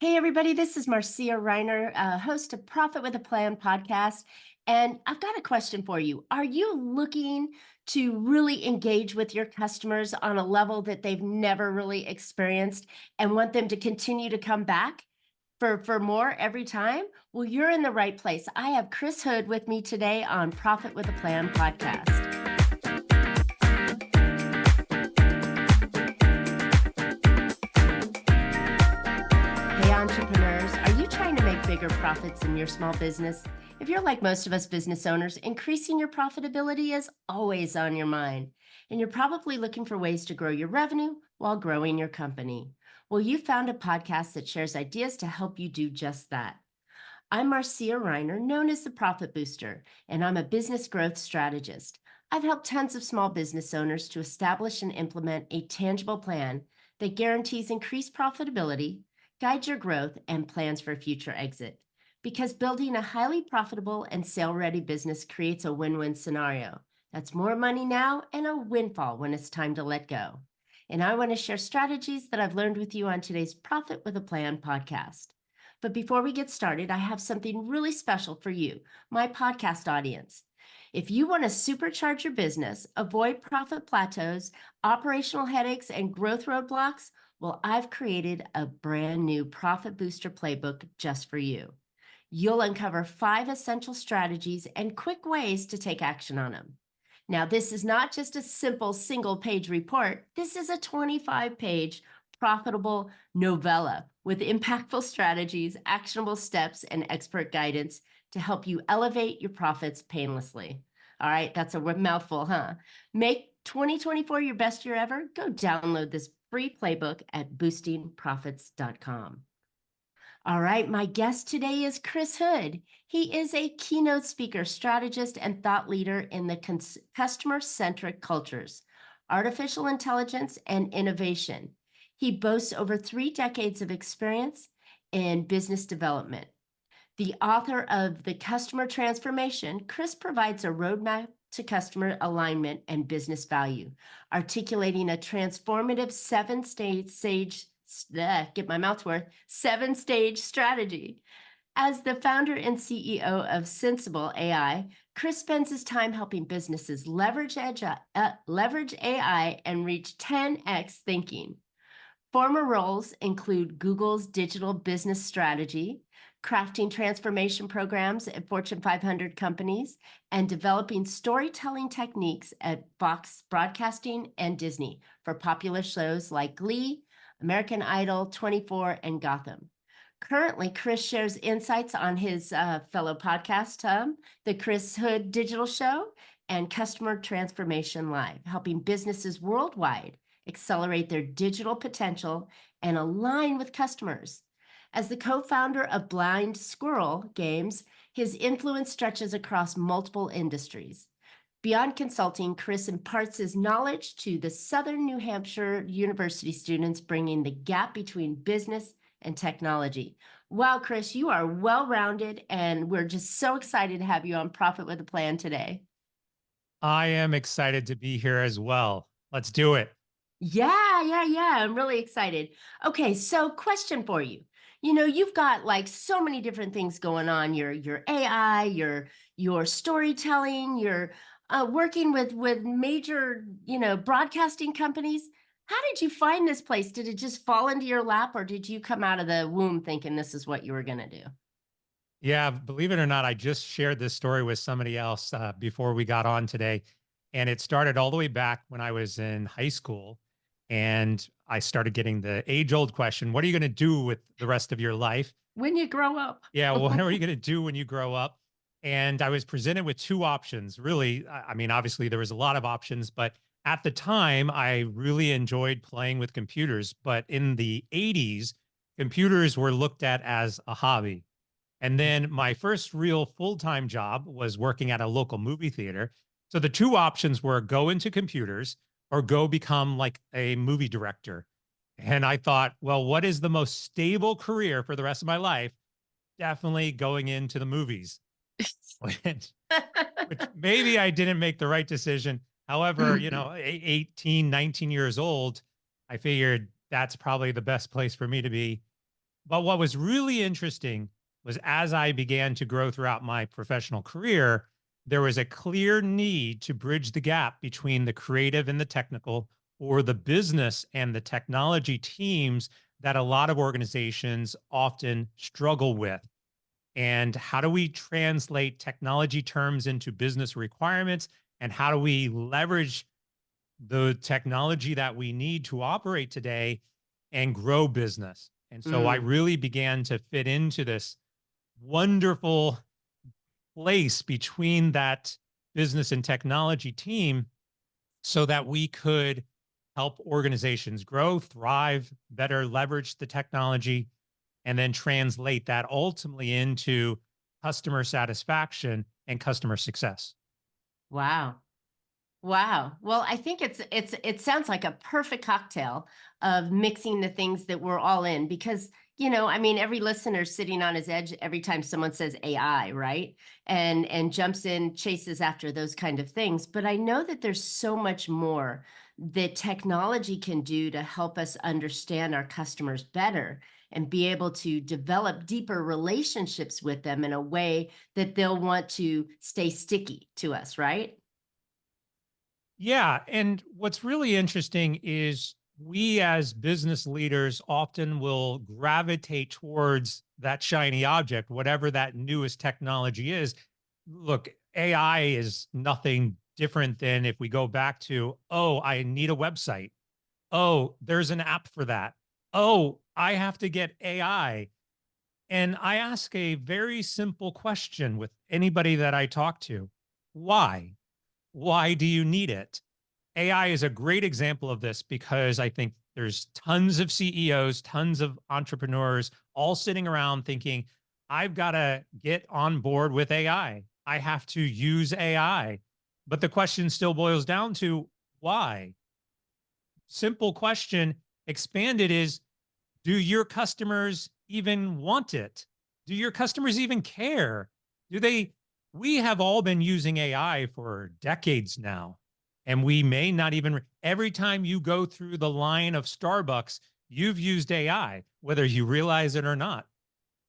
Hey, everybody, this is Marcia Riner, host of Profit with a Plan podcast. And I've got a question for you. Are you looking to really engage with your customers on a level that they've never really experienced and want them to continue to come back for more every time? Well, you're in the right place. I have Chris Hood with me today on Profit with a Plan podcast. Hey, entrepreneurs, are you trying to make bigger profits in your small business? If you're like most of us business owners, increasing your profitability is always on your mind, and you're probably looking for ways to grow your revenue while growing your company. Well, you found a podcast that shares ideas to help you do just that. I'm Marcia Riner, known as the Profit Booster, and I'm a business growth strategist. I've helped tons of small business owners to establish and implement a tangible plan that guarantees increased profitability, guides your growth, and plans for future exit. Because building a highly profitable and sale-ready business creates a win-win scenario. That's more money now and a windfall when it's time to let go. And I want to share strategies that I've learned with you on today's Profit with a Plan podcast. But before we get started, I have something really special for you, my podcast audience. If you want to supercharge your business, avoid profit plateaus, operational headaches, and growth roadblocks, well, I've created a brand new Profit Booster Playbook just for you. You'll uncover 5 essential strategies and quick ways to take action on them. Now, this is not just a simple single-page report. This is a 25-page profitable novella with impactful strategies, actionable steps, and expert guidance to help you elevate your profits painlessly. All right, that's a mouthful, huh? Make 2024 your best year ever? Go download this free playbook at boostingprofits.com. All right, my guest today is Chris Hood. He is a keynote speaker, strategist, and thought leader in the customer-centric cultures, artificial intelligence, and innovation. He boasts over 3 decades of experience in business development. The author of The Customer Transformation, Chris provides a roadmap to customer alignment and business value, articulating a transformative 7-stage strategy. As the founder and CEO of Synsible AI, Chris spends his time helping businesses leverage AI and reach 10x thinking. Former roles include Google's digital business strategy, crafting transformation programs at Fortune 500 companies, and developing storytelling techniques at Fox Broadcasting and Disney for popular shows like Glee, American Idol, 24, and Gotham. Currently, Chris shares insights on his fellow podcast, the Chris Hood Digital Show and Customer Transformation Live, helping businesses worldwide accelerate their digital potential and align with customers. As the co-founder of Blind Squirrel Games, his influence stretches across multiple industries. Beyond consulting, Chris imparts his knowledge to the Southern New Hampshire University students, bringing the gap between business and technology. Wow, Chris, you are well-rounded, and we're just so excited to have you on Profit with a Plan today. I am excited to be here as well. Let's do it. Yeah. I'm really excited. Okay, so question for you. You know, you've got like so many different things going on. Your AI, your storytelling, you're working with major, broadcasting companies. How did you find this place? Did it just fall into your lap, or did you come out of the womb thinking this is what you were going to do? Yeah, believe it or not, I just shared this story with somebody else before we got on today. And it started all the way back when I was in high school. And I started getting the age old question, what are you going to do with the rest of your life? When you grow up. Yeah, what are you going to do when you grow up? And I was presented with 2 options. Really, I mean, obviously there was a lot of options, but at the time I really enjoyed playing with computers. But in the 80s, computers were looked at as a hobby. And then my first real full-time job was working at a local movie theater. So the 2 options were go into computers or go become like a movie director. And I thought, well, what is the most stable career for the rest of my life? Definitely going into the movies, which maybe I didn't make the right decision. However, 18, 19 years old, I figured that's probably the best place for me to be. But what was really interesting was as I began to grow throughout my professional career, there was a clear need to bridge the gap between the creative and the technical, or the business and the technology teams that a lot of organizations often struggle with. And how do we translate technology terms into business requirements? And how do we leverage the technology that we need to operate today and grow business? And so I Mm. really began to fit into this wonderful place between that business and technology team so that we could help organizations grow, thrive, better leverage the technology, and then translate that ultimately into customer satisfaction and customer success. Wow. Wow. Well, I think it sounds like a perfect cocktail of mixing the things that we're all in because, I mean, every listener's sitting on his edge every time someone says AI, right? And jumps in, chases after those kind of things. But I know that there's so much more that technology can do to help us understand our customers better and be able to develop deeper relationships with them in a way that they'll want to stay sticky to us, right? Yeah. And what's really interesting is we as business leaders often will gravitate towards that shiny object, whatever that newest technology is. Look, AI is nothing different than if we go back to, oh, I need a website. Oh, there's an app for that. Oh, I have to get AI. And I ask a very simple question with anybody that I talk to. Why? Why do you need it? AI is a great example of this because I think there's tons of CEOs, tons of entrepreneurs all sitting around thinking, I've got to get on board with AI. I have to use AI. But the question still boils down to why? Simple question expanded is, do your customers even want it? Do your customers even care? Do they? We have all been using AI for decades now, and we may not even. Every time you go through the line of Starbucks, you've used AI, whether you realize it or not.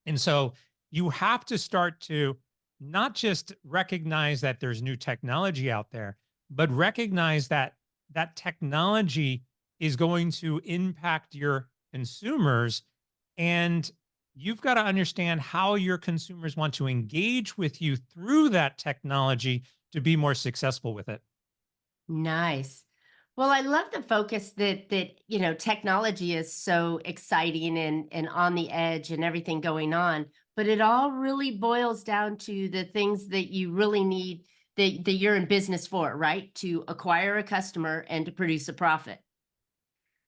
And so you have to start to not just recognize that there's new technology out there, but recognize that that technology is going to impact your consumers. And you've got to understand how your consumers want to engage with you through that technology to be more successful with it. Nice. Well, I love the focus that technology is so exciting and on the edge and everything going on, but it all really boils down to the things that you really need that you're in business for, right? To acquire a customer and to produce a profit.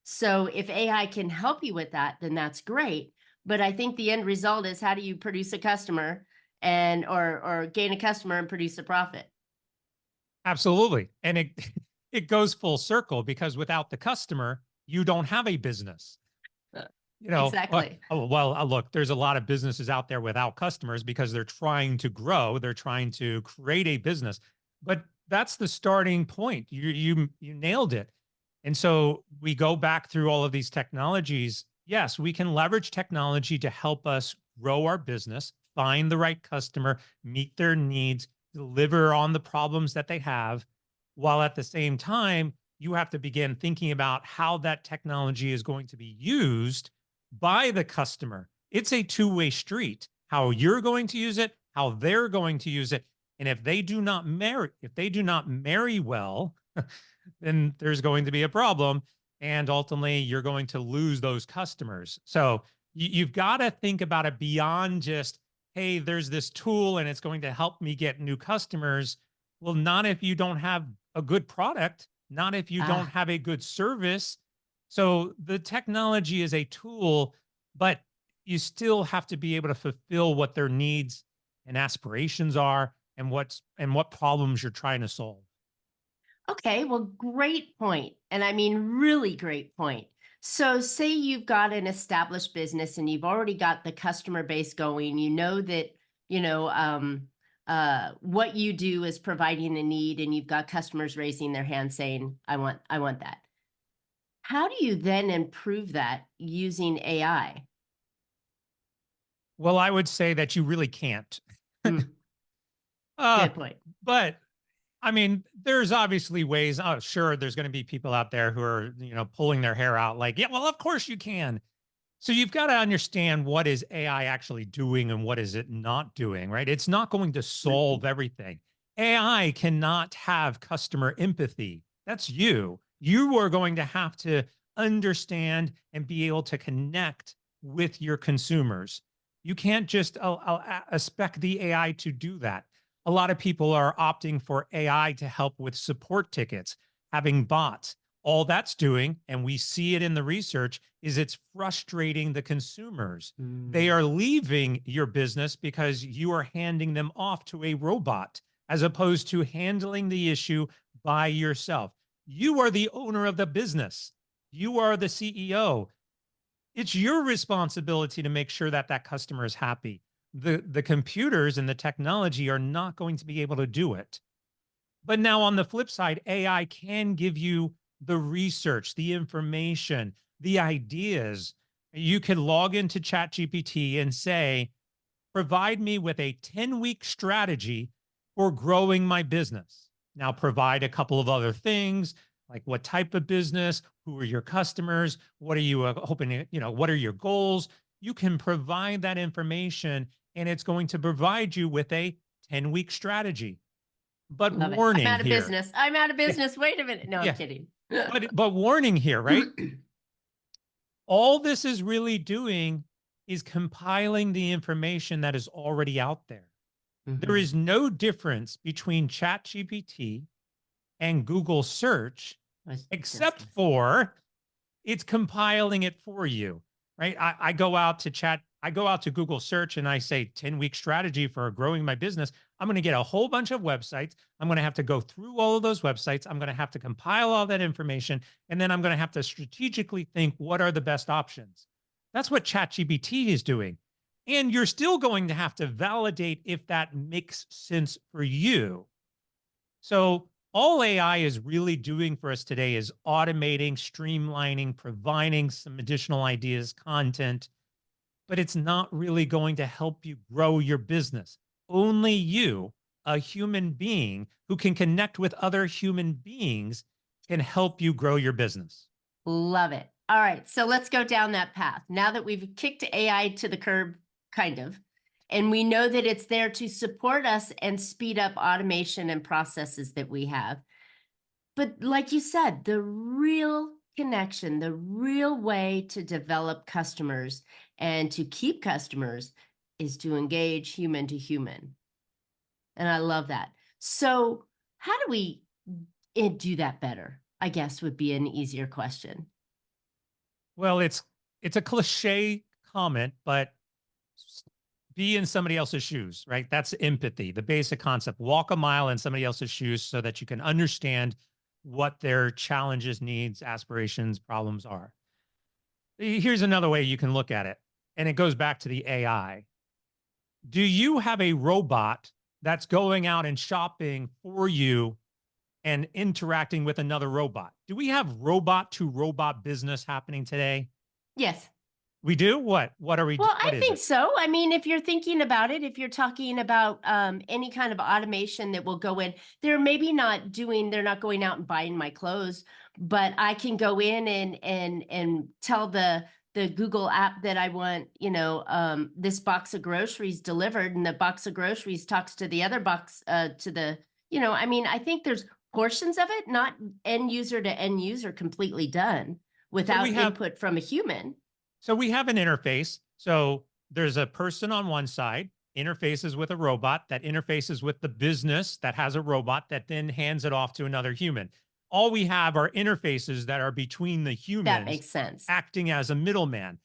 So if AI can help you with that, then that's great. But I think the end result is how do you produce a customer and or gain a customer and produce a profit? Absolutely. And it it goes full circle because without the customer, you don't have a business. Uh, Well, Exactly. look, there's a lot of businesses out there without customers because they're trying to grow, they're trying to create a business. But that's the starting point. You nailed it. And so we go back through all of these technologies. Yes, we can leverage technology to help us grow our business, find the right customer, meet their needs, deliver on the problems that they have, while at the same time, you have to begin thinking about how that technology is going to be used by the customer. It's a two-way street. How you're going to use it, how they're going to use it. And if they do not marry well, then there's going to be a problem. And ultimately, you're going to lose those customers. So you've got to think about it beyond just, hey, there's this tool and it's going to help me get new customers. Well, not if you don't have a good product, not if you don't Ah, have a good service. So the technology is a tool, but you still have to be able to fulfill what their needs and aspirations are and what problems you're trying to solve. okay. Well, great point. And I mean, really great point. So, say you've got an established business and you've already got the customer base going, you know that, what you do is providing a need and you've got customers raising their hand saying, I want that. How do you then improve that using AI? Well, I would say that you really can't. Mm, Uh, good point. but I mean, there's obviously ways. Oh, sure, there's going to be people out there who are, pulling their hair out like, yeah, well, of course you can. So you've got to understand what is AI actually doing and what is it not doing, right? It's not going to solve Mhm. everything. AI cannot have customer empathy. That's you. You are going to have to understand and be able to connect with your consumers. You can't just expect the AI to do that. A lot of people are opting for AI to help with support tickets, having bots. All that's doing, and we see it in the research, is it's frustrating the consumers. They Mm, are leaving your business because you are handing them off to a robot as opposed to handling the issue by yourself. You are the owner of the business. You are the CEO. It's your responsibility to make sure that that customer is happy. The computers and the technology are not going to be able to do it. But now on the flip side, AI can give you the research, the information, the ideas. You can log into ChatGPT and say, provide me with a 10-week strategy for growing my business. Now, provide a couple of other things like what type of business, who are your customers, what are you hoping to, what are your goals? You can provide that information and it's going to provide you with a 10-week strategy. But love it. I'm warning out of here. business. I'm out of Yeah, business. Wait a minute. No, I'm yeah. kidding. But warning here, right? All this is really doing is compiling the information that is already out there. There Mhm. is no difference between ChatGPT and Google search, I was just except gonna say that. for it's compiling it for you, right? I go out to I go out to Google search and I say 10-week strategy for growing my business. I'm going to get a whole bunch of websites. I'm going to have to go through all of those websites. I'm going to have to compile all that information. And then I'm going to have to strategically think what are the best options. That's what ChatGPT is doing. And you're still going to have to validate if that makes sense for you. So all AI is really doing for us today is automating, streamlining, providing some additional ideas, content, but it's not really going to help you grow your business. Only you, a human being who can connect with other human beings, can help you grow your business. Love it. All right. So let's go down that path. Now that we've kicked AI to the curb, kind of, and we know that it's there to support us and speed up automation and processes that we have. But like you said, the real connection, the real way to develop customers and to keep customers is to engage human to human. And I love that. So, how do we do that better? I guess would be an easier question. Well, it's a cliche comment, but be in somebody else's shoes, right? That's empathy, the basic concept. Walk a mile in somebody else's shoes so that you can understand what their challenges, needs, aspirations, problems are. Here's another way you can look at it, and it goes back to the AI. Do you have a robot that's going out and shopping for you and interacting with another robot? Do we have robot to robot business happening today? Yes. We do? What? What are we? Well, I What is think it? so. I mean, if you're thinking about it, if you're talking about any kind of automation that will go in, they're not going out and buying my clothes, but I can go in and tell the Google app that I want, this box of groceries delivered, and the box of groceries talks to the other box to the, I mean, I think there's portions of it, not end user to end user completely done So we without have input from a human. So we have an interface. So there's a person on one side, interfaces with a robot that interfaces with the business that has a robot that then hands it off to another human. All we have are interfaces that are between the That humans makes sense. acting as a middleman.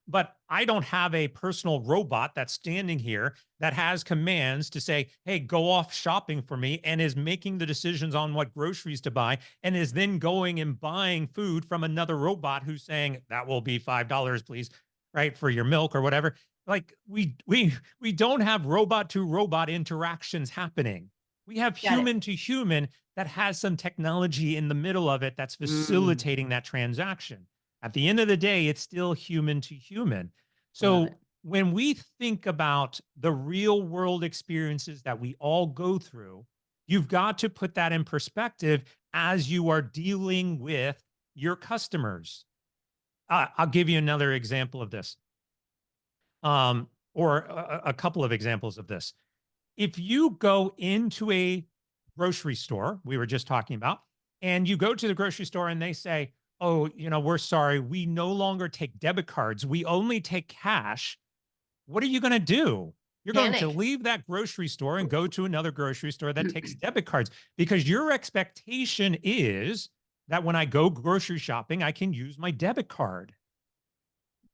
But I don't have a personal robot that's standing here that has commands to say, "Hey, go off shopping for me," and is making the decisions on what groceries to buy and is then going and buying food from another robot who's saying, "That will be $5, please," right, for your milk or whatever. Like we don't have robot to robot interactions happening. We have Got it. human to human that has some technology in the middle of it that's Mm, facilitating that transaction. At the end of the day, it's still human to human. love So it. when we think about the real world experiences that we all go through, you've got to put that in perspective as you are dealing with your customers. I'll give you another example of this, or a couple of examples of this. If you go into a grocery store, we were just talking about, and you go to the grocery store and they say, "Oh, we're sorry, we no longer take debit cards. We only take cash." What are you going to do? You're going to Panic. leave that grocery store and go to another grocery store that takes debit cards, because your expectation is that when I go grocery shopping, I can use my debit card.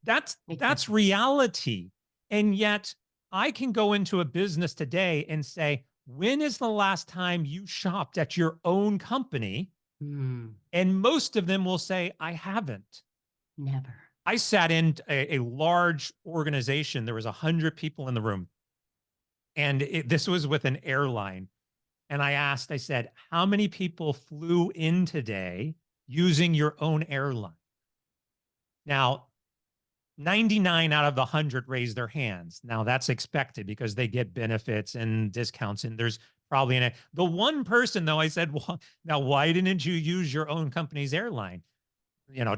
That's Exactly. reality. And yet I can go into a business today and say, when is the last time you shopped at your own company? Mm, And most of them will say, I haven't. never. I sat in a large organization. There was 100 people in the room. And this was with an airline. And I said, how many people flew in today using your own airline? Now, 99 out of the 100 raised their hands. Now that's expected because they get benefits and discounts. And there's probably the one person though, I said, well, now why didn't you use your own company's airline?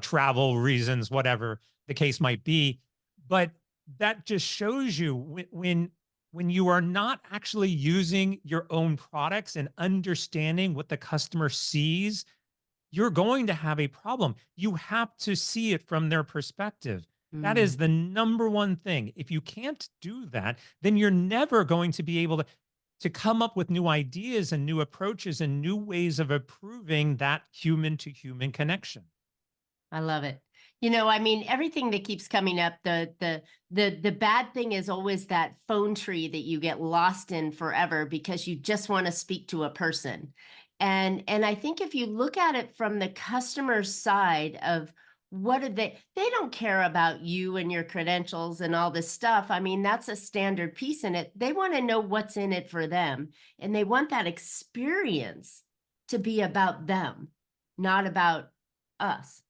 Travel reasons, whatever the case might be. But that just shows you when you are not actually using your own products and understanding what the customer sees, you're going to have a problem. You have to see it from their perspective. That is Mm. the number one thing. If you can't do that, then you're never going to be able to come up with new ideas and new approaches and new ways of improving that human to human connection. I love it. I mean, everything that keeps coming up, the bad thing is always that phone tree that you get lost in forever because you just want to speak to a person. And I think if you look at it from the customer side of what are they don't care about you and your credentials and all this stuff. I mean, that's a standard piece in it. They want to know what's in it for them. And they want that experience to be about them, not about us,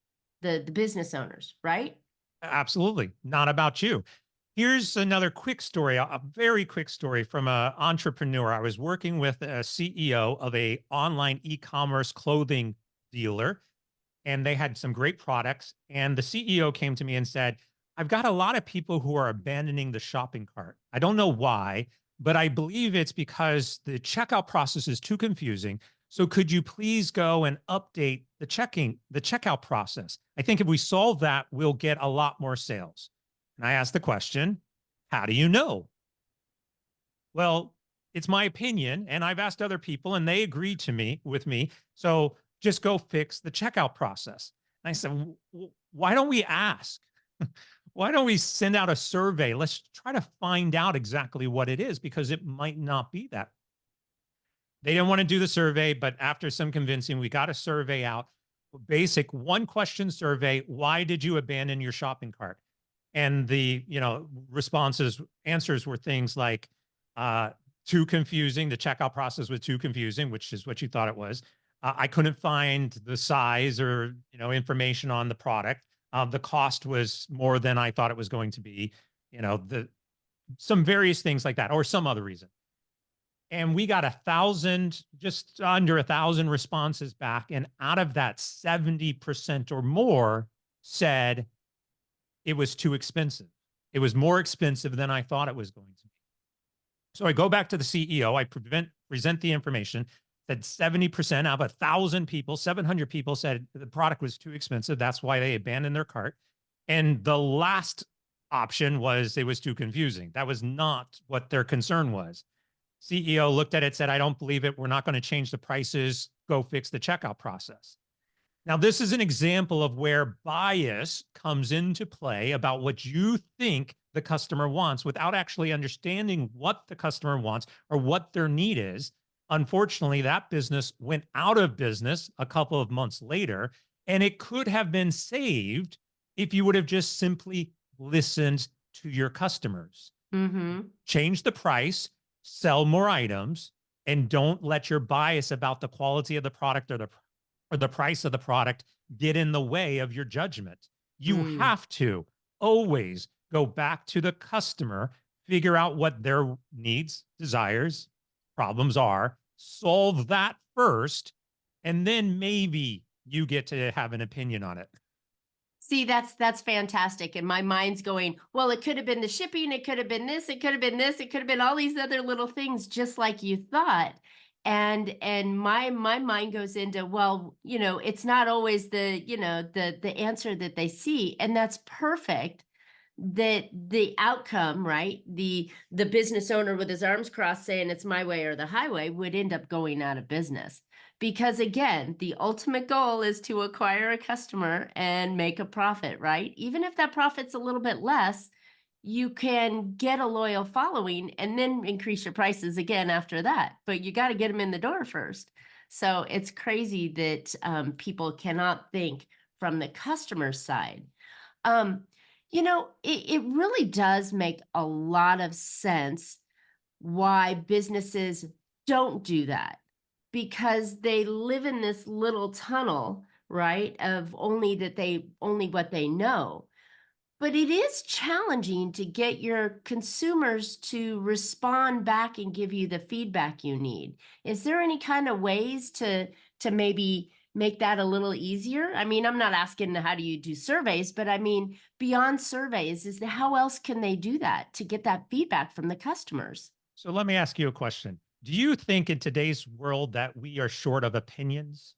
the business owners, right? Absolutely. Not about you. Here's another quick story, a very quick story from an entrepreneur. I was working with a CEO of a online e-commerce clothing dealer, and they had some great products. And the CEO came to me and said, I've got a lot of people who are abandoning the shopping cart. I don't know why, but I believe it's because the checkout process is too confusing. So could you please go and update the checkout process? I think if we solve that, we'll get a lot more sales. And I asked the question, how do you know? Well, it's my opinion, and I've asked other people and they agree to me with me. So just go fix the checkout process. And I said, why don't we ask? Why don't we send out a survey? Let's try to find out exactly what it is, because it might not be that. They didn't want to do the survey, but after some convincing, we got a survey out. Basic one question survey. Why did you abandon your shopping cart? And the answers were things like too confusing. The checkout process was too confusing, which is what you thought it was. I couldn't find the size or information on the product. The cost was more than I thought it was going to be. Some various things like that, or some other reason. And we got 1,000, just under 1,000 responses back. And out of that, 70% or more said it was too expensive. It was more expensive than I thought it was going to be. So I go back to the CEO, I present the information that 70% out of 1,000 people, 700 people said the product was too expensive. That's why they abandoned their cart. And the last option was it was too confusing. That was not what their concern was. CEO looked at it, said, I don't believe it. We're not going to change the prices. Go fix the checkout process. Now, this is an example of where bias comes into play about what you think the customer wants without actually understanding what the customer wants or what their need is. Unfortunately, that business went out of business a couple of months later, and it could have been saved if you would have just simply listened to your customers. Mm-hmm. Change the price, sell more items, and don't let your bias about the quality of the product or the price of the product get in the way of your judgment. You Mm. have to always go back to the customer, figure out what their needs, desires, problems are, solve that first, and then maybe you get to have an opinion on it. See, that's fantastic. And my mind's going, well, it could have been the shipping, it could have been this, it could have been this, it could have been all these other little things just like you thought. And my mind goes into, well, it's not always the answer that they see. And that's perfect, that the outcome, right? The business owner with his arms crossed saying it's my way or the highway would end up going out of business. Because again, the ultimate goal is to acquire a customer and make a profit, right? Even if that profit's a little bit less, you can get a loyal following and then increase your prices again after that. But you got to get them in the door first. So it's crazy that people cannot think from the customer side. Um, it really does make a lot of sense why businesses don't do that, because they live in this little tunnel, right? Of only what they know. But it is challenging to get your consumers to respond back and give you the feedback you need. Is there any kind of ways to maybe make that a little easier? I mean, I'm not asking how do you do surveys, but I mean, beyond surveys, how else can they do that to get that feedback from the customers? So let me ask you a question. Do you think in today's world that we are short of opinions?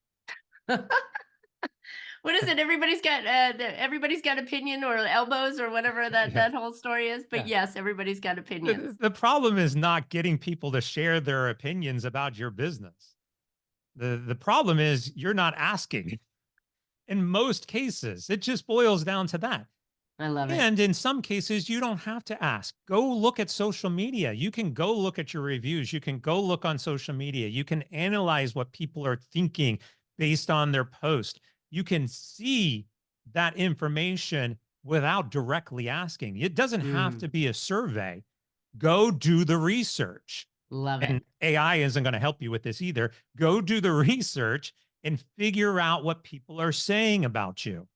What is it? Everybody's got opinion or elbows or whatever that Yeah. that whole story is. But Yeah. yes, everybody's got opinions. The problem is not getting people to share their opinions about your business. The problem is you're not asking. In most cases, it just boils down to that. I love it. And in some cases, you don't have to ask. Go look at social media. You can go look at your reviews. You can go look on social media. You can analyze what people are thinking based on their post. You can see that information without directly asking. It doesn't have Mm, to be a survey. Go do the research. love And it. AI isn't going to help you with this either. Go do the research and figure out what people are saying about you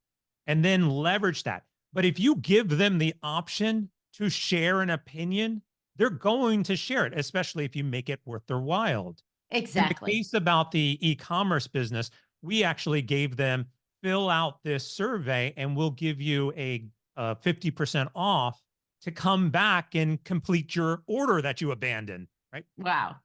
and then leverage that. But if you give them the option to share an opinion, they're going to share it, especially if you make it worth their while. In the Exactly. case about the e-commerce business, we actually gave them fill out this survey and we'll give you a 50% off to come back and complete your order that you abandoned, right? Wow.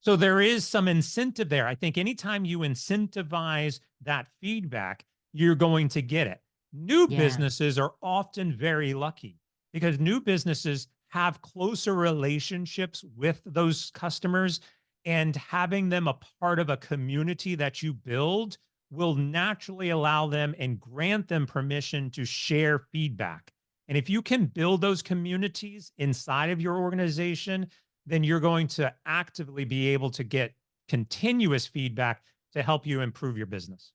So there is some incentive there. I think anytime you incentivize that feedback, you're going to get it. New Yeah. businesses are often very lucky because new businesses have closer relationships with those customers, and having them a part of a community that you build will naturally allow them and grant them permission to share feedback. And if you can build those communities inside of your organization, then you're going to actively be able to get continuous feedback to help you improve your business.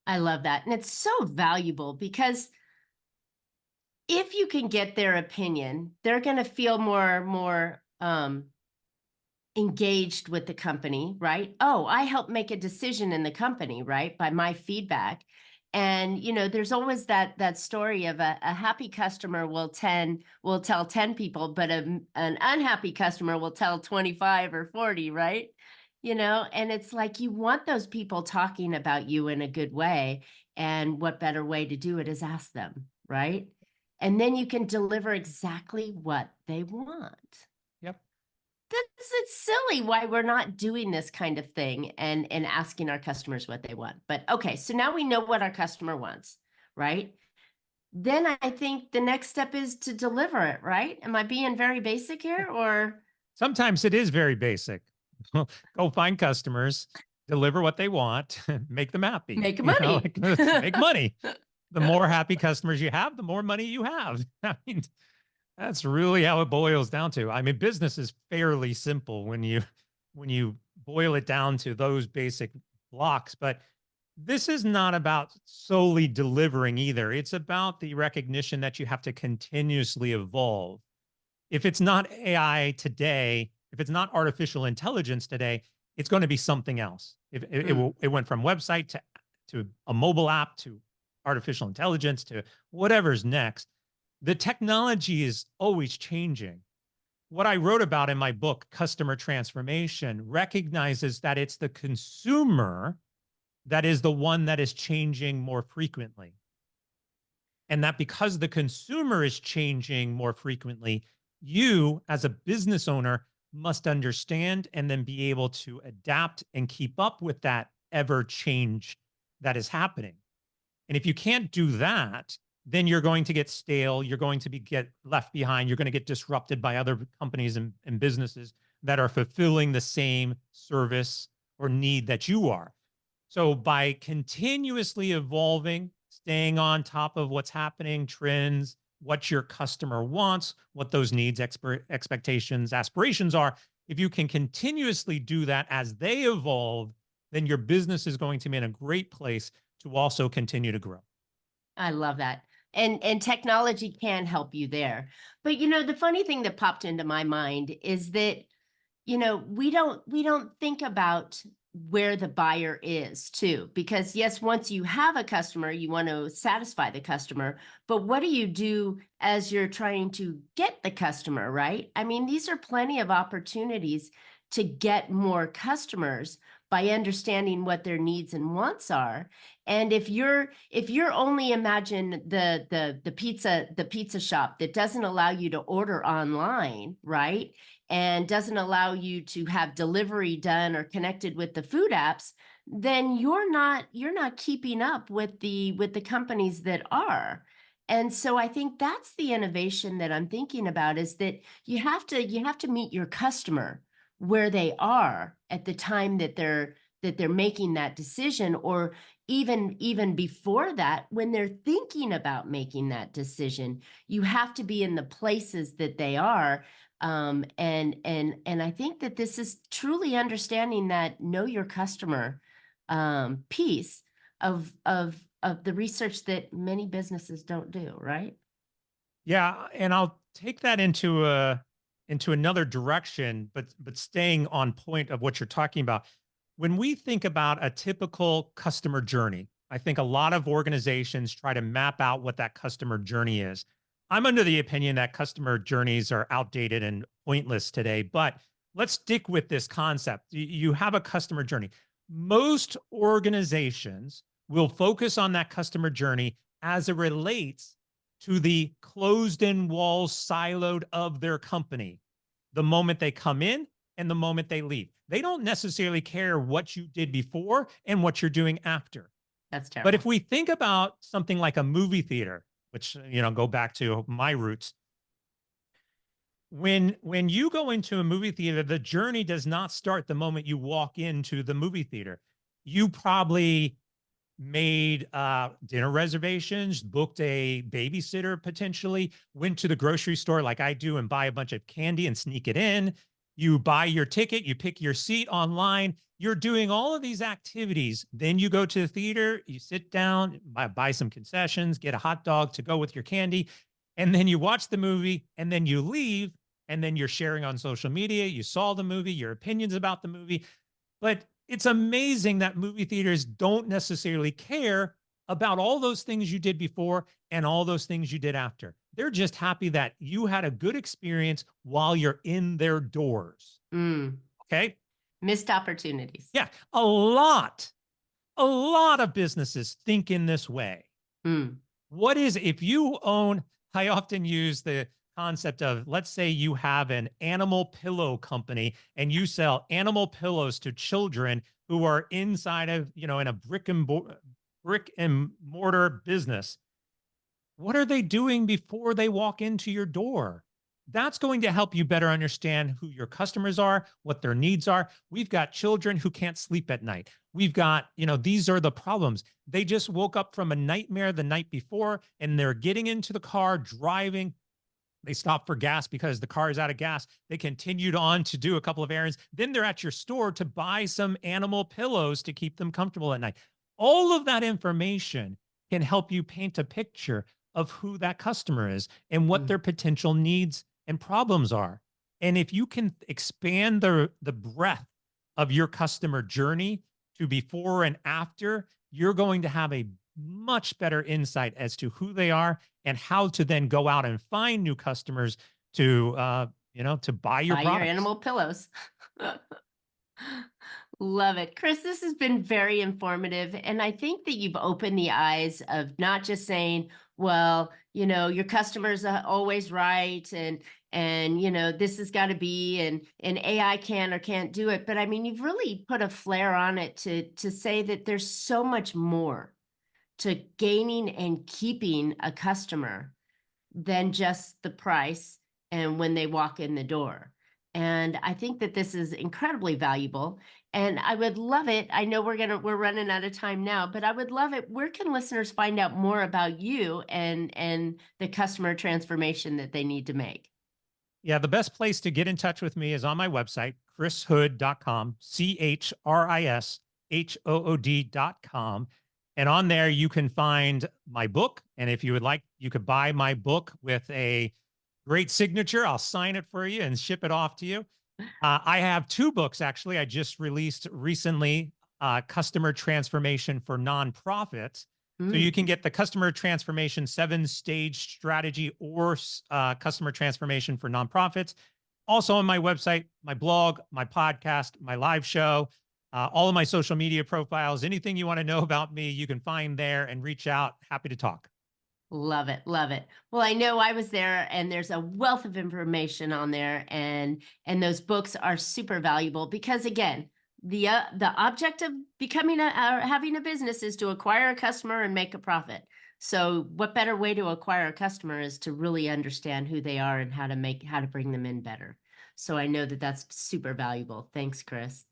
I love that. And it's so valuable because if you can get their opinion, they're going to feel more engaged with the company, right? Oh, I helped make a decision in the company, right? By my feedback. And there's always that story of a happy customer will tell 10 people, but an unhappy customer will tell 25 or 40, right? And it's like you want those people talking about you in a good way. And what better way to do it is ask them, right? And then you can deliver exactly what they want. Yep. It's silly why we're not doing this kind of thing and asking our customers what they want. But okay, so now we know what our customer wants, right? Then I think the next step is to deliver it, right? Am I being very basic here or Sometimes it is very basic. Go find customers, deliver what they want, make them happy. make money? Like let's make money. The more happy customers you have, the more money you have. I mean, that's really how it boils down to. I mean, business is fairly simple when you boil it down to those basic blocks, but this is not about solely delivering either. It's about the recognition that you have to continuously evolve. If it's not AI today, if it's not artificial intelligence today, it's going to be something else. If Mm, it went from website to a mobile app to artificial intelligence to whatever's next, The technology is always changing. What I wrote about in my book, Customer Transformation, recognizes that it's the consumer that is the one that is changing more frequently. And that because the consumer is changing more frequently, you as a business owner must understand and then be able to adapt and keep up with that ever change that is happening. And if you can't do that, then you're going to get stale. You're going to get left behind. You're going to get disrupted by other companies and businesses that are fulfilling the same service or need that you are. So by continuously evolving, staying on top of what's happening, trends, what your customer wants, what those needs, expectations, aspirations are, if you can continuously do that as they evolve, then your business is going to be in a great place to also continue to grow. I love that. And technology can help you there. But the funny thing that popped into my mind is that we don't think about where the buyer is too, because yes, once you have a customer, you want to satisfy the customer, but what do you do as you're trying to get the customer, right? I mean, these are plenty of opportunities to get more customers by understanding what their needs and wants are. And if you're only imagine the pizza shop that doesn't allow you to order online, right? And doesn't allow you to have delivery done or connected with the food apps, then you're not keeping up with the companies that are. And so I think that's the innovation that I'm thinking about, is that you have to meet your customer where they are at the time that they're making that decision, or even before that, when they're thinking about making that decision. You have to be in the places that they are. And I think that this is truly understanding that know your customer piece of the research that many businesses don't do, right? Yeah, and I'll take that into another direction, but staying on point of what you're talking about. When we think about a typical customer journey, I think a lot of organizations try to map out what that customer journey is. I'm under the opinion that customer journeys are outdated and pointless today, but let's stick with this concept. You have a customer journey. Most organizations will focus on that customer journey as it relates to the closed in walls siloed of their company, the moment they come in and the moment they leave. They don't necessarily care what you did before and what you're doing after. That's But if terrible. we think about something like a movie theater, which, go back to my roots, when you go into a movie theater, the journey does not start the moment you walk into the movie theater. You probably made dinner reservations, booked a babysitter potentially, went to the grocery store like I do and buy a bunch of candy and sneak it in. You buy your ticket, you pick your seat online. You're doing all of these activities. Then you go to the theater, you sit down, buy some concessions, get a hot dog to go with your candy. And then you watch the movie and then you leave. And then you're sharing on social media. You saw the movie, your opinions about the movie. But it's amazing that movie theaters don't necessarily care about all those things you did before and all those things you did after. They're just happy that you had a good experience while you're in their doors. Mm, Okay. missed opportunities. Yeah. A lot of businesses think in this way. Mm, What is, if you own, I often use the concept of, let's say you have an animal pillow company and you sell animal pillows to children who are inside of, in a brick and mortar business. What are they doing before they walk into your door? That's going to help you better understand who your customers are, what their needs are. We've got children who can't sleep at night. We've got, these are the problems. They just woke up from a nightmare the night before and they're getting into the car, driving. They stop for gas because the car is out of gas. They continued on to do a couple of errands. Then they're at your store to buy some animal pillows to keep them comfortable at night. All of that information can help you paint a picture of who that customer is and what mm, their potential needs and problems are. And if you can expand the breadth of your customer journey to before and after, you're going to have a much better insight as to who they are and how to then go out and find new customers to, to buy your Buy your products. animal pillows. Love it. Chris, this has been very informative. And I think that you've opened the eyes of not just saying, well, your customers are always right. And this has got to be, and AI can or can't do it. But I mean, you've really put a flair on it to say that there's so much more to gaining and keeping a customer than just the price and when they walk in the door. And I think that this is incredibly valuable. And I would love it. I know we're running out of time now, but I would love it. Where can listeners find out more about you and the customer transformation that they need to make? Yeah, the best place to get in touch with me is on my website, chrishood.com, CHRISHOOD.com. And on there, you can find my book. And if you would like, you could buy my book with a great signature. I'll sign it for you and ship it off to you. I have two books, actually. I just released recently, Customer Transformation for Nonprofits. So Mm, you can get the Customer Transformation 7-stage strategy or Customer Transformation for Nonprofits. Also on my website, my blog, my podcast, my live show, all of my social media profiles, anything you want to know about me, you can find there and reach out. Happy to talk. love it, love it. Well, I know I was there, and there's a wealth of information on there, and those books are super valuable because, again, the object of becoming having a business is to acquire a customer and make a profit. So, what better way to acquire a customer is to really understand who they are and how to bring them in better. So, I know that that's super valuable. Thanks, Chris.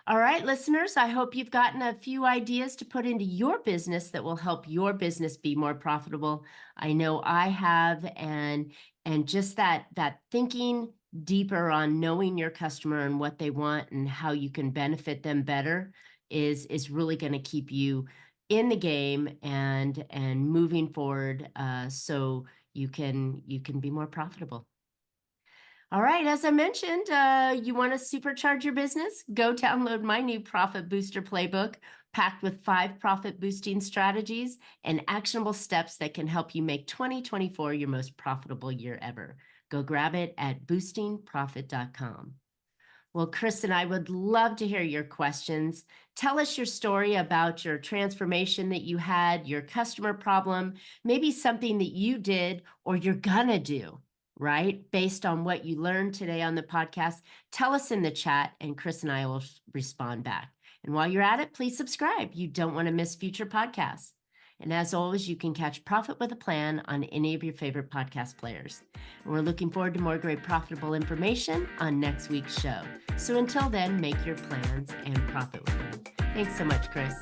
All right, listeners, I hope you've gotten a few ideas to put into your business that will help your business be more profitable. I know I have, and just that thinking deeper on knowing your customer and what they want and how you can benefit them better is really going to keep you in the game and moving forward, so you can be more profitable. All right, as I mentioned, you want to supercharge your business? Go download my new Profit Booster Playbook, packed with 5 profit boosting strategies and actionable steps that can help you make 2024 your most profitable year ever. Go grab it at boostingprofit.com. Well, Chris and I would love to hear your questions. Tell us your story about your transformation that you had, your customer problem, maybe something that you did or you're gonna do, right? Based on what you learned today on the podcast. Tell us in the chat, and Chris and I will respond back. And while you're at it, please subscribe. You don't want to miss future podcasts. And as always, you can catch Profit with a Plan on any of your favorite podcast players. And we're looking forward to more great profitable information on next week's show. So until then, make your plans and profit with them. Thanks so much, Chris.